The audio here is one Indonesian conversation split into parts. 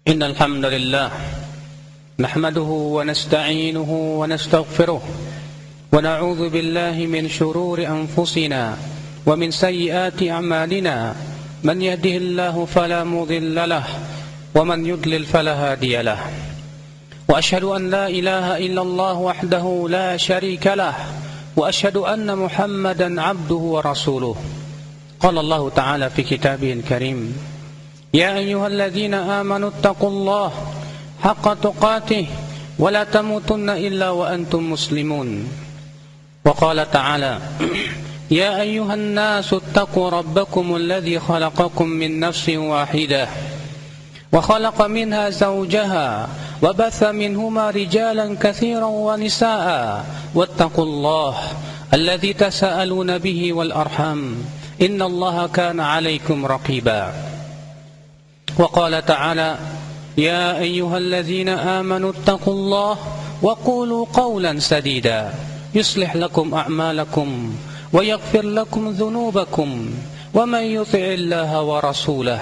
إن الحمد لله نحمده ونستعينه ونستغفره ونعوذ بالله من شرور أنفسنا ومن سيئات أعمالنا من يهده الله فلا مضل له ومن يضلل فلا هادي له وأشهد أن لا إله إلا الله وحده لا شريك له وأشهد أن محمدا عبده ورسوله قال الله تعالى في كتابه الكريم يا أيها الذين آمنوا اتقوا الله حق تقاته ولا تموتن إلا وأنتم مسلمون وقال تعالى يا أيها الناس اتقوا ربكم الذي خلقكم من نفس واحدة وخلق منها زوجها وبث منهما رجالا كثيرا ونساء واتقوا الله الذي تساءلون به والأرحام إن الله كان عليكم رقيبا وقال تعالى يا أيها الذين آمنوا اتقوا الله وقولوا قولا سديدا يصلح لكم أعمالكم ويغفر لكم ذنوبكم ومن يطع الله ورسوله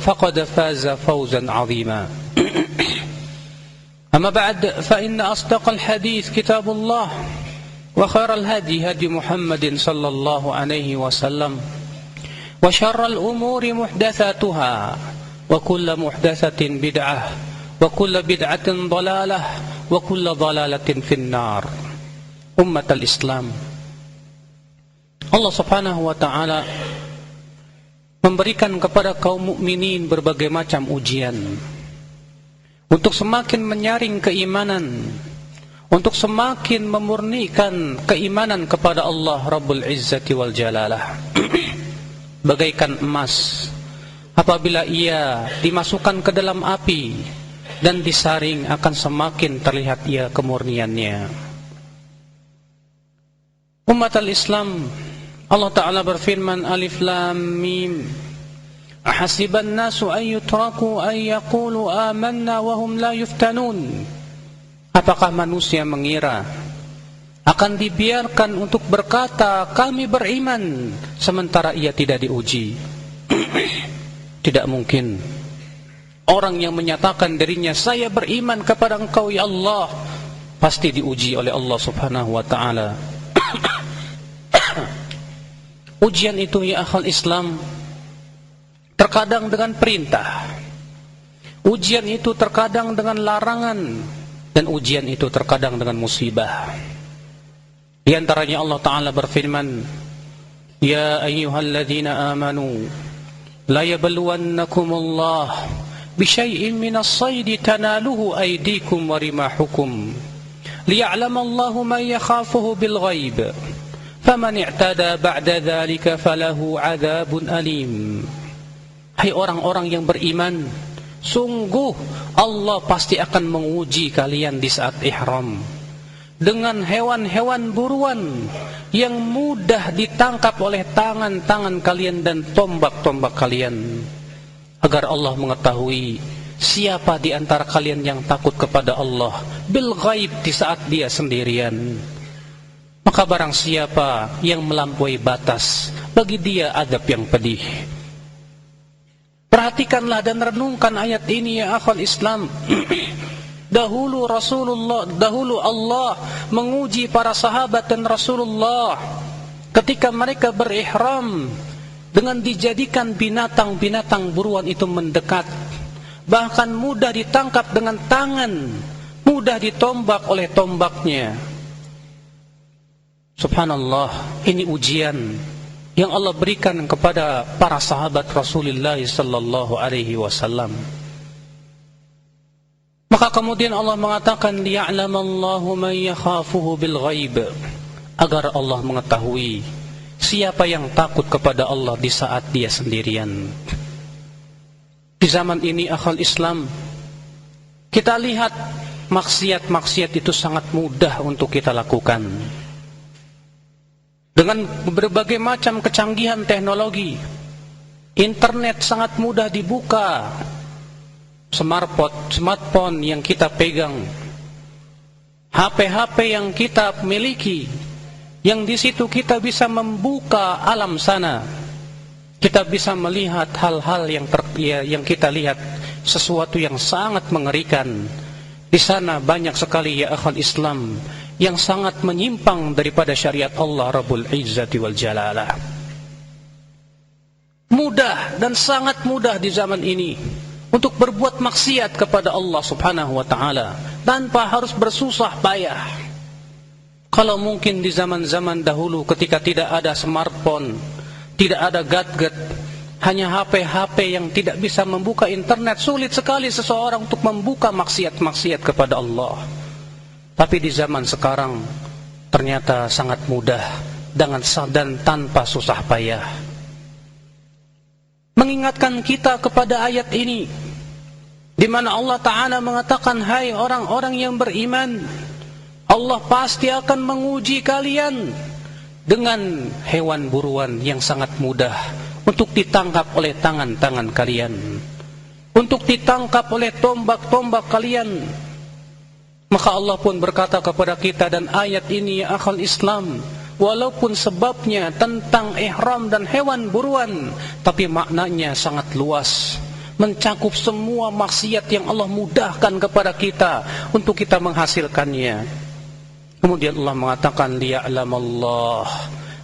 فقد فاز فوزا عظيما أما بعد فإن أصدق الحديث كتاب الله وخير الهدي هدي محمد صلى الله عليه وسلم وشر الأمور محدثاتها وكل محدثة بدعة وكل بدعة ضلالة وكل ضلالة في النار. أمة الإسلام, Allah subhanahu wa ta'ala memberikan kepada kaum mukminin berbagai macam ujian untuk semakin menyaring keimanan, untuk semakin memurnikan keimanan kepada Allah Rabbul Izzati wal Jalalah. Bagaikan emas, apabila ia dimasukkan ke dalam api dan disaring akan semakin terlihat ia kemurniannya. Umat al-Islam, Allah Ta'ala berfirman Alif Lam Mim Ahasiban nasu an yutraku an yaqulu amanna wahum la yuftanun. Apakah manusia mengira akan dibiarkan untuk berkata kami beriman sementara ia tidak diuji? Tidak mungkin. Orang yang menyatakan dirinya saya beriman kepada Engkau ya Allah pasti diuji oleh Allah subhanahu wa ta'ala. Ujian itu ya akhal Islam terkadang dengan perintah, ujian itu terkadang dengan larangan, dan ujian itu terkadang dengan musibah. Di antaranya Allah Ta'ala berfirman ya ayyuhalladzina amanu la yabluwannakumullah bisyai'in minas saydi tanaluhu aydikum wa rimahukum liya'lamallahu man yakhafuhu bil ghaib faman i'tada ba'da dhalika falahu 'adzabun alim. Hai orang-orang yang beriman, sungguh Allah pasti akan menguji kalian di saat ihram dengan hewan-hewan buruan yang mudah ditangkap oleh tangan-tangan kalian dan tombak-tombak kalian, agar Allah mengetahui siapa di antara kalian yang takut kepada Allah bil ghaib di saat dia sendirian. Maka barang siapa yang melampaui batas, bagi dia adab yang pedih. Perhatikanlah dan renungkan ayat ini ya akhwal Islam. Dahulu Allah menguji para sahabat dan Rasulullah ketika mereka berihram dengan dijadikan binatang-binatang buruan itu mendekat, bahkan mudah ditangkap dengan tangan, mudah ditombak oleh tombaknya. Subhanallah, ini ujian yang Allah berikan kepada para sahabat Rasulullah sallallahu alaihi wasallam. Maka kemudian Allah mengatakan liya'lamallahu man yakhafuhu bil ghaib, agar Allah mengetahui siapa yang takut kepada Allah di saat dia sendirian. Di zaman ini akhal Islam, kita lihat maksiat-maksiat itu sangat mudah untuk kita lakukan. Dengan berbagai macam kecanggihan teknologi, internet sangat mudah dibuka. Smartphone yang kita pegang, HP-HP yang kita miliki, yang di situ kita bisa membuka alam sana. Kita bisa melihat hal-hal yang kita lihat sesuatu yang sangat mengerikan. Di sana banyak sekali ya akhal Islam yang sangat menyimpang daripada syariat Allah Rabbul Izzati wal Jalalah. Mudah dan sangat mudah di zaman ini untuk berbuat maksiat kepada Allah Subhanahu wa taala tanpa harus bersusah payah. Kalau mungkin di zaman-zaman dahulu ketika tidak ada smartphone, tidak ada gadget, hanya HP-HP yang tidak bisa membuka internet, sulit sekali seseorang untuk membuka maksiat-maksiat kepada Allah. Tapi di zaman sekarang ternyata sangat mudah dan tanpa susah payah. Mengingatkan kita kepada ayat ini, di mana Allah Ta'ala mengatakan, hai orang-orang yang beriman, Allah pasti akan menguji kalian dengan hewan buruan yang sangat mudah untuk ditangkap oleh tangan-tangan kalian, untuk ditangkap oleh tombak-tombak kalian. Maka Allah pun berkata kepada kita, dan ayat ini ya akhal Islam, walaupun sebabnya tentang ihram dan hewan buruan, tapi maknanya sangat luas, mencakup semua maksiat yang Allah mudahkan kepada kita untuk kita menghasilkannya. Kemudian Allah mengatakan, liya'lamallah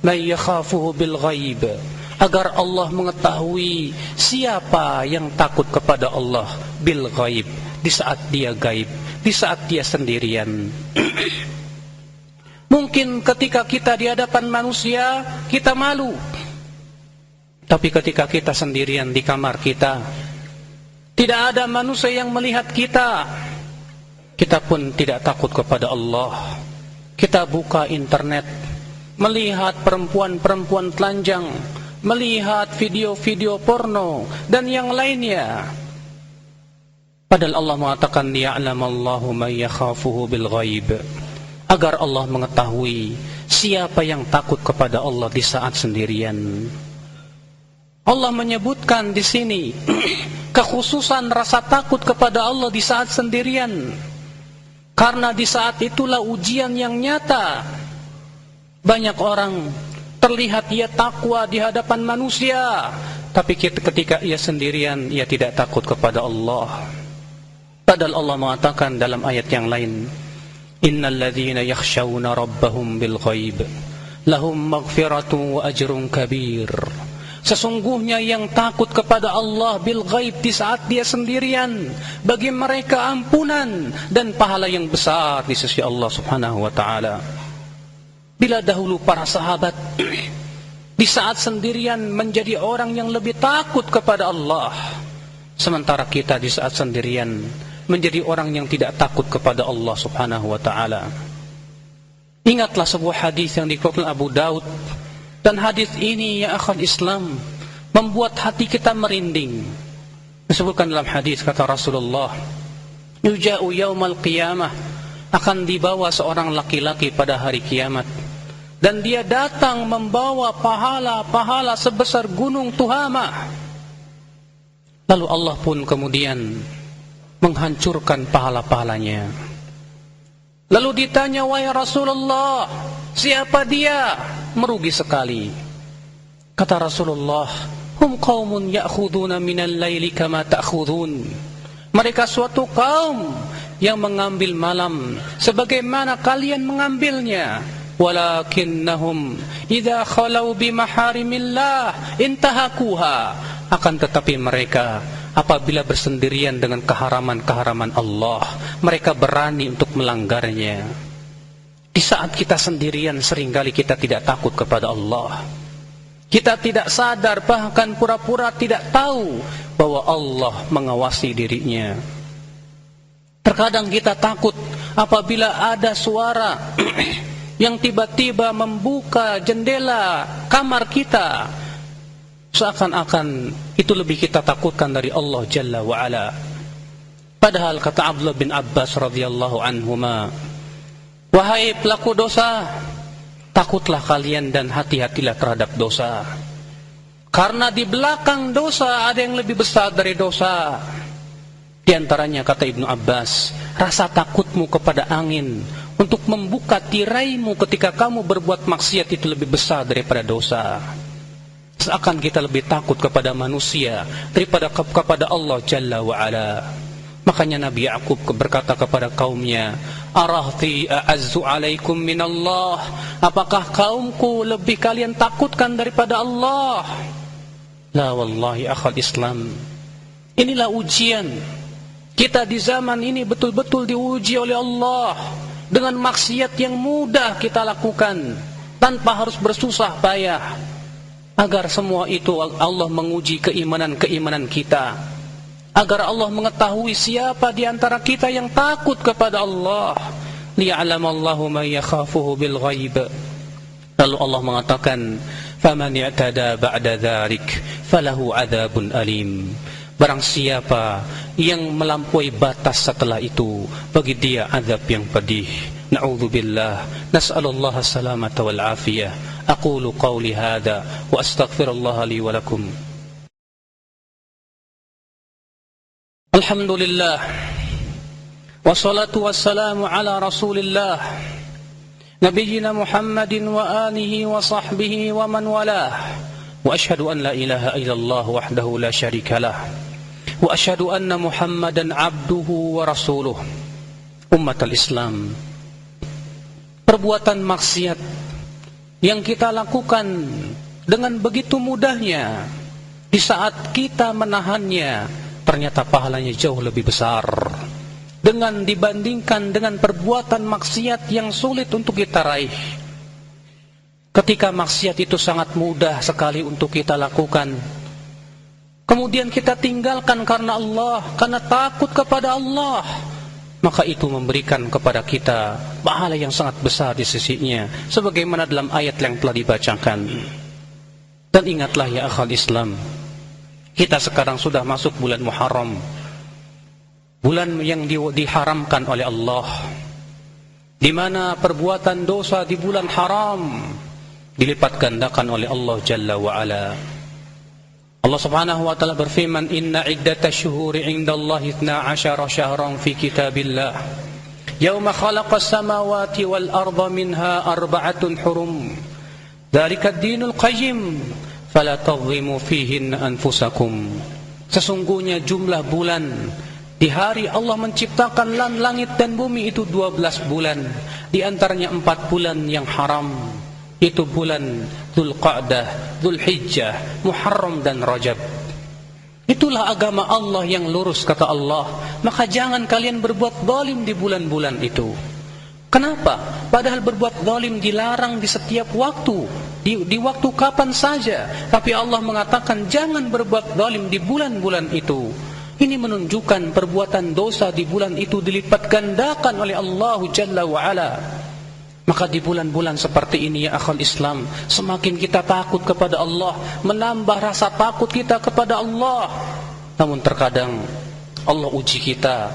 man yakhafuhu bil ghaib, agar Allah mengetahui siapa yang takut kepada Allah bil ghaib, di saat dia gaib, di saat dia sendirian. Mungkin ketika kita di hadapan manusia kita malu, tapi ketika kita sendirian di kamar kita, tidak ada manusia yang melihat kita, kita pun tidak takut kepada Allah. Kita buka internet, melihat perempuan-perempuan telanjang, melihat video-video porno dan yang lainnya. Padahal Allah mengatakan, liya'lamallahu man yakhafuhu bil ghaib, agar Allah mengetahui siapa yang takut kepada Allah di saat sendirian. Allah menyebutkan di sini kekhususan rasa takut kepada Allah di saat sendirian, karena di saat itulah ujian yang nyata. Banyak orang terlihat ia takwa di hadapan manusia, tapi ketika ia sendirian ia tidak takut kepada Allah. Padahal Allah mengatakan dalam ayat yang lain, innal ladzina yakhshawna rabbahum bil ghaib lahum maghfiratun wa ajrun kabir. Sesungguhnya yang takut kepada Allah bil ghaib di saat dia sendirian, bagi mereka ampunan dan pahala yang besar di sisi Allah Subhanahu wa taala. Bila dahulu para sahabat di saat sendirian menjadi orang yang lebih takut kepada Allah, sementara kita di saat sendirian menjadi orang yang tidak takut kepada Allah Subhanahu wa taala. Ingatlah sebuah hadis yang dikeluarkan Abu Daud, dan hadis ini ya akhal Islam membuat hati kita merinding. Disebutkan dalam hadis, kata Rasulullah, yuja'u yaumal qiyamah, akan dibawa seorang laki-laki pada hari kiamat, dan dia datang membawa pahala-pahala sebesar gunung Tuhamah. Lalu Allah pun kemudian menghancurkan pahala-pahalanya. Lalu ditanya, wahai Rasulullah, siapa dia? Merugi sekali. Kata Rasulullah, hum qaumun ya'khuduna minal laili kama ta'khudun. Mereka suatu kaum yang mengambil malam sebagaimana kalian mengambilnya. Walakinnahum idza khalau bi maharimillah intahakuha. Akan tetapi mereka apabila bersendirian dengan keharaman-keharaman Allah, mereka berani untuk melanggarnya. Di saat kita sendirian seringkali kita tidak takut kepada Allah. Kita tidak sadar, bahkan pura-pura tidak tahu bahwa Allah mengawasi dirinya. Terkadang kita takut apabila ada suara yang tiba-tiba membuka jendela kamar kita, seakan-akan itu lebih kita takutkan dari Allah Jalla wa'ala. Padahal kata Abdullah bin Abbas radhiyallahu anhuma, wahai pelaku dosa, takutlah kalian dan hati-hatilah terhadap dosa, karena di belakang dosa ada yang lebih besar dari dosa. Di antaranya kata Ibnu Abbas, rasa takutmu kepada angin untuk membuka tiraimu ketika kamu berbuat maksiat itu lebih besar daripada dosa. Seakan kita lebih takut kepada manusia daripada kepada Allah Jalla wa'ala. Makanya Nabi Ya'qub berkata kepada kaumnya, Arahti a'azzu alaikum minallah, apakah kaumku lebih kalian takutkan daripada Allah? La wallahi akhal Islam, inilah ujian. Kita di zaman ini betul-betul diuji oleh Allah dengan maksiat yang mudah kita lakukan tanpa harus bersusah payah. Agar semua itu Allah menguji keimanan kita, agar Allah mengetahui siapa di antara kita yang takut kepada Allah. Liya'lamallahu man yakhafuhu bil ghaib. Lalu Allah mengatakan, faman i'tada ba'da dzalik falahu adzabun alim. Barang siapa yang melampaui batas setelah itu, bagi dia azab yang pedih. Na'udzubillah, nas'alullah salamata wal afiyah. Aqulu qawli hadha wa astaghfirullah li wa lakum. Alhamdulillah, wassalatu wassalamu ala rasulillah, nabiyyina Muhammadin wa alihi wa sahbihi wa man walah. Wa ashhadu an la ilaha illallah wahdahu la syarika lah, wa ashhadu anna Muhammadan abduhu wa rasuluh. Ummatul Islam, perbuatan maksiat yang kita lakukan dengan begitu mudahnya, di saat kita menahannya, ternyata pahalanya jauh lebih besar dengan dibandingkan dengan perbuatan maksiat yang sulit untuk kita raih. Ketika maksiat itu sangat mudah sekali untuk kita lakukan, kemudian kita tinggalkan karena Allah, karena takut kepada Allah, maka itu memberikan kepada kita pahala yang sangat besar di sisinya, sebagaimana dalam ayat yang telah dibacakan. Dan ingatlah ya akhal Islam, kita sekarang sudah masuk bulan Muharram, bulan yang diharamkan oleh Allah, di mana perbuatan dosa di bulan haram dilipat gandakan oleh Allah Jalla wa'ala. Allah subhanahu wa ta'ala berfirman, Inna iddatash syuhuri indallahi 12 syahran fi kitabillah yawma khalaqas samawati wal arda minha arba'atun hurum dzalika ad-dinul qayyim fala tadhlimu fihinna anfusakum. Sesungguhnya jumlah bulan di hari Allah menciptakan langit dan bumi itu 12 bulan, di antaranya 4 bulan yang haram, itu bulan Dzulqa'dah, Dzulhijjah, Muharram dan Rajab. Itulah agama Allah yang lurus, kata Allah. Maka jangan kalian berbuat zalim di bulan-bulan itu. Kenapa? Padahal berbuat zalim dilarang di setiap waktu, di waktu kapan saja. Tapi Allah mengatakan jangan berbuat zalim di bulan-bulan itu. Ini menunjukkan perbuatan dosa di bulan itu dilipat gandakan oleh Allah Jalla wa'ala. Maka di bulan-bulan seperti ini ya akhal Islam, semakin kita takut kepada Allah, menambah rasa takut kita kepada Allah. Namun terkadang Allah uji kita.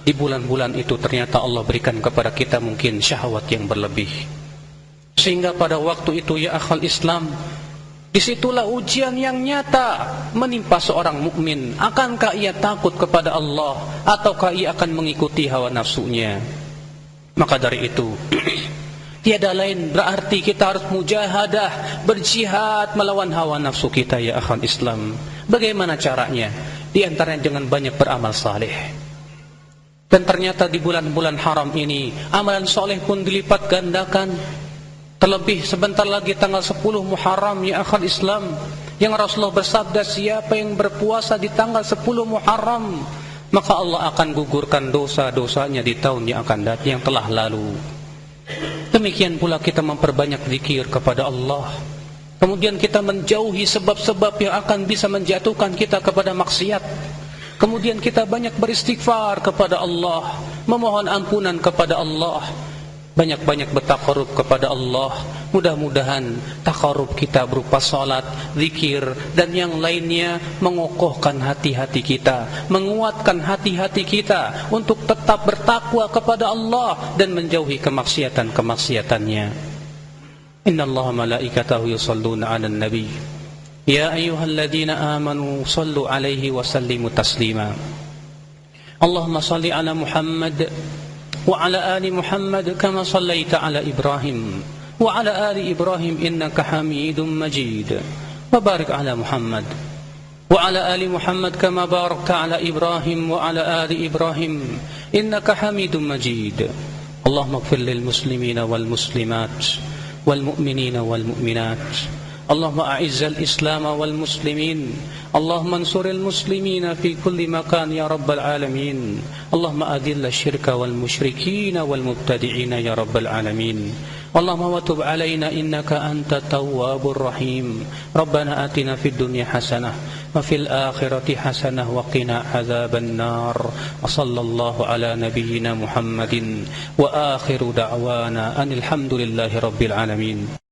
Di bulan-bulan itu ternyata Allah berikan kepada kita mungkin syahwat yang berlebih, sehingga pada waktu itu ya akhal Islam, disitulah ujian yang nyata menimpa seorang mukmin. Akankah ia takut kepada Allah, ataukah ia akan mengikuti hawa nafsunya? Maka dari itu tiada lain berarti kita harus mujahadah, berjihad melawan hawa nafsu kita ya akhal Islam. Bagaimana caranya? Di antaranya dengan banyak beramal saleh. Dan ternyata di bulan-bulan haram ini amalan soleh pun dilipat gandakan. Terlebih sebentar lagi tanggal 10 Muharram ya akhal Islam, yang Rasulullah bersabda, siapa yang berpuasa di tanggal 10 Muharram, maka Allah akan gugurkan dosa-dosanya di tahun yang akan datang, yang telah lalu. Demikian pula kita memperbanyak zikir kepada Allah. Kemudian kita menjauhi sebab-sebab yang akan bisa menjatuhkan kita kepada maksiat. Kemudian kita banyak beristighfar kepada Allah, memohon ampunan kepada Allah, banyak-banyak bertaqarrub kepada Allah. Mudah-mudahan taqarrub kita berupa salat, zikir, dan yang lainnya mengokohkan hati-hati kita, menguatkan hati-hati kita untuk tetap bertakwa kepada Allah dan menjauhi kemaksiatan-kemaksiatannya. Innallaha malaikatahu yusalluna 'alan nabi ya ayyuhalladzina amanu sallu 'alaihi wa sallimu taslima. Allahumma salli 'ala Muhammad وعلى آل محمد كما صليت على إبراهيم وعلى آل إبراهيم إنك حميد مجيد وبارك على محمد وعلى آل محمد كما باركت على إبراهيم وعلى آل إبراهيم إنك حميد مجيد. اللهم اغفر للمسلمين والمسلمات والمؤمنين والمؤمنات. اللهم أعز الإسلام والمسلمين. اللهم انصر المسلمين في كل مكان يا رب العالمين. اللهم أذل الشرك والمشركين والمبتدعين يا رب العالمين. اللهم وتب علينا إنك أنت التواب الرحيم. ربنا آتنا في الدنيا حسنة وفي الآخرة حسنة وقنا عذاب النار. وصلى الله على نبينا محمد وآخر دعوانا أن الحمد لله رب العالمين.